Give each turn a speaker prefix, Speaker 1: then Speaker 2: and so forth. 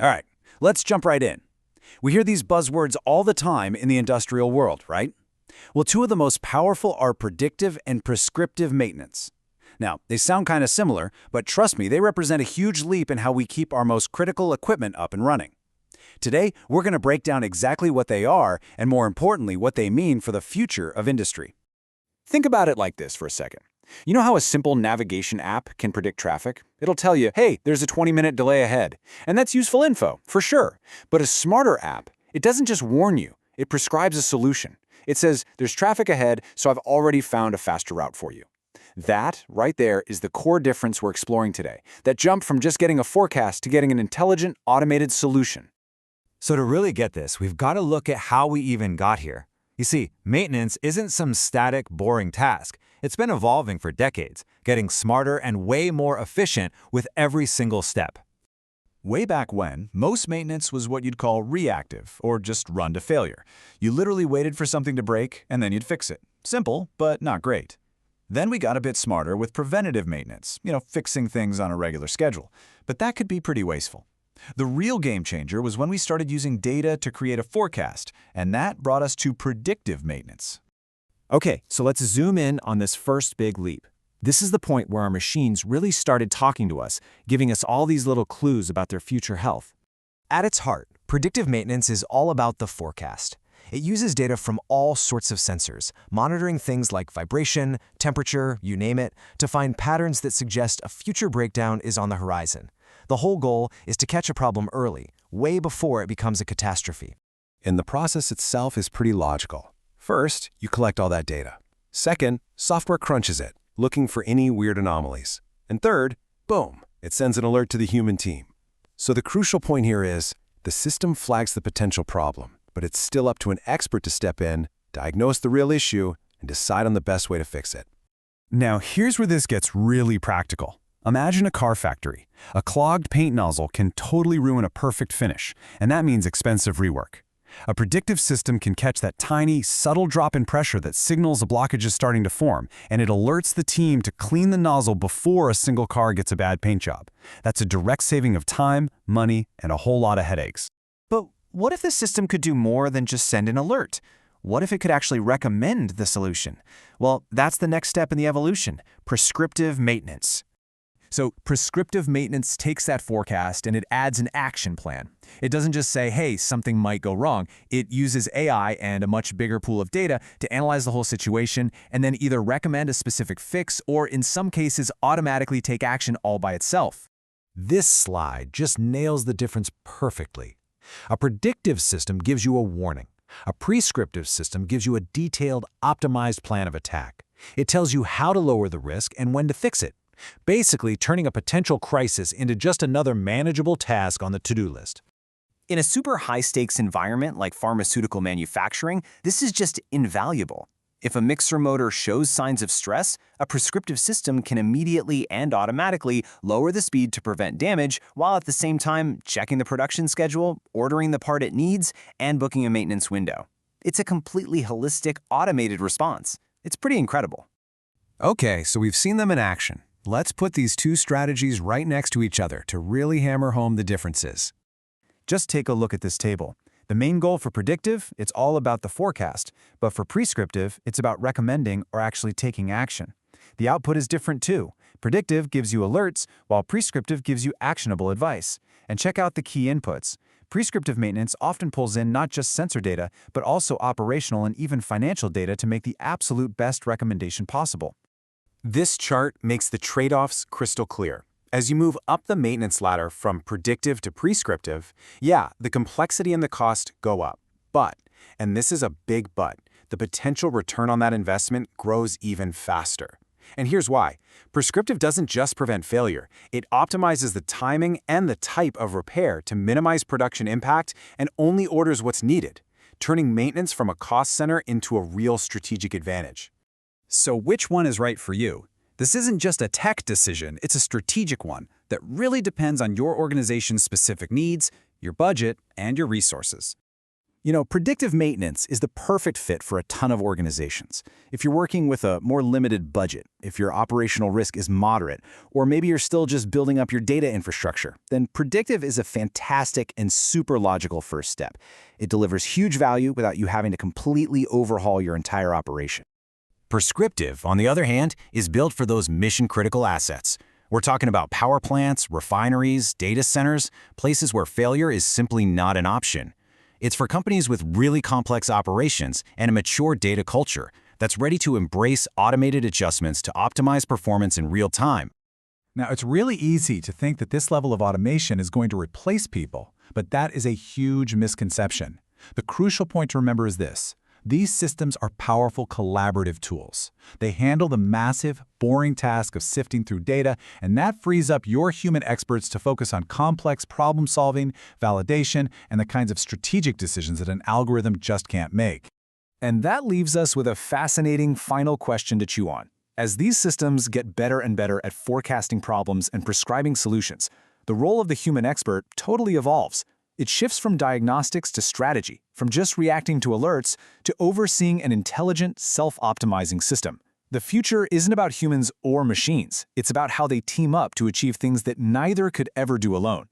Speaker 1: All right, let's jump right in. We hear these buzzwords all the time in the industrial world, right? Well, two of the most powerful are predictive and prescriptive maintenance. Now, they sound kind of similar, but trust me, they represent a huge leap in how we keep our most critical equipment up and running. Today, we're going to break down exactly what they are and, more importantly, what they mean for the future of industry. Think about it like this for a second. You know how a simple navigation app can predict traffic? It'll tell you, hey, there's a 20-minute delay ahead. And that's useful info, for sure. But a smarter app, it doesn't just warn you, it prescribes a solution. It says, there's traffic ahead, so I've already found a faster route for you. That, right there, is the core difference we're exploring today. That jump from just getting a forecast to getting an intelligent, automated solution.
Speaker 2: So to really get this, we've got to look at how we even got here. You see, maintenance isn't some static, boring task. It's been evolving for decades, getting smarter and way more efficient with every single step.
Speaker 1: Way back when, most maintenance was what you'd call reactive, or just run to failure. You literally waited for something to break, and then you'd fix it. Simple, but not great. Then we got a bit smarter with preventative maintenance, fixing things on a regular schedule. But that could be pretty wasteful. The real game changer was when we started using data to create a forecast, and that brought us to predictive maintenance.
Speaker 3: Okay, so let's zoom in on this first big leap. This is the point where our machines really started talking to us, giving us all these little clues about their future health.
Speaker 4: At its heart, predictive maintenance is all about the forecast. It uses data from all sorts of sensors, monitoring things like vibration, temperature, you name it, to find patterns that suggest a future breakdown is on the horizon. The whole goal is to catch a problem early, way before it becomes a catastrophe.
Speaker 5: And the process itself is pretty logical. First, you collect all that data. Second, software crunches it, looking for any weird anomalies. And third, boom, it sends an alert to the human team. So the crucial point here is, the system flags the potential problem, but it's still up to an expert to step in, diagnose the real issue, and decide on the best way to fix it.
Speaker 1: Now, here's where this gets really practical. Imagine a car factory. A clogged paint nozzle can totally ruin a perfect finish, and that means expensive rework. A predictive system can catch that tiny, subtle drop in pressure that signals a blockage is starting to form, and it alerts the team to clean the nozzle before a single car gets a bad paint job. That's a direct saving of time, money, and a whole lot of headaches.
Speaker 4: But what if the system could do more than just send an alert? What if it could actually recommend the solution? Well, that's the next step in the evolution, prescriptive maintenance.
Speaker 3: So prescriptive maintenance takes that forecast and it adds an action plan. It doesn't just say, hey, something might go wrong. It uses AI and a much bigger pool of data to analyze the whole situation and then either recommend a specific fix or, in some cases, automatically take action all by itself.
Speaker 2: This slide just nails the difference perfectly. A predictive system gives you a warning. A prescriptive system gives you a detailed, optimized plan of attack. It tells you how to lower the risk and when to fix it, basically turning a potential crisis into just another manageable task on the to-do list.
Speaker 4: In a super high-stakes environment like pharmaceutical manufacturing, this is just invaluable. If a mixer motor shows signs of stress, a prescriptive system can immediately and automatically lower the speed to prevent damage, while at the same time checking the production schedule, ordering the part it needs, and booking a maintenance window. It's a completely holistic, automated response. It's pretty incredible.
Speaker 5: Okay, so we've seen them in action. Let's put these two strategies right next to each other to really hammer home the differences.
Speaker 1: Just take a look at this table. The main goal for predictive, it's all about the forecast, but for prescriptive, it's about recommending or actually taking action. The output is different too. Predictive gives you alerts, while prescriptive gives you actionable advice. And check out the key inputs. Prescriptive maintenance often pulls in not just sensor data, but also operational and even financial data to make the absolute best recommendation possible.
Speaker 5: This chart makes the trade-offs crystal clear. As you move up the maintenance ladder from predictive to prescriptive, yeah, the complexity and the cost go up. But, and this is a big but, the potential return on that investment grows even faster. And here's why. Prescriptive doesn't just prevent failure. It optimizes the timing and the type of repair to minimize production impact and only orders what's needed, turning maintenance from a cost center into a real strategic advantage.
Speaker 1: So which one is right for you? This isn't just a tech decision, it's a strategic one that really depends on your organization's specific needs, your budget, and your resources. Predictive maintenance is the perfect fit for a ton of organizations. If you're working with a more limited budget, if your operational risk is moderate, or maybe you're still just building up your data infrastructure, then predictive is a fantastic and super logical first step. It delivers huge value without you having to completely overhaul your entire operation.
Speaker 5: Prescriptive, on the other hand, is built for those mission-critical assets. We're talking about power plants, refineries, data centers, places where failure is simply not an option. It's for companies with really complex operations and a mature data culture that's ready to embrace automated adjustments to optimize performance in real time.
Speaker 2: Now, it's really easy to think that this level of automation is going to replace people, but that is a huge misconception. The crucial point to remember is this. These systems are powerful collaborative tools. They handle the massive, boring task of sifting through data, and that frees up your human experts to focus on complex problem-solving, validation, and the kinds of strategic decisions that an algorithm just can't make.
Speaker 3: And that leaves us with a fascinating final question to chew on. As these systems get better and better at forecasting problems and prescribing solutions, the role of the human expert totally evolves. It shifts from diagnostics to strategy, from just reacting to alerts to overseeing an intelligent, self-optimizing system. The future isn't about humans or machines. It's about how they team up to achieve things that neither could ever do alone.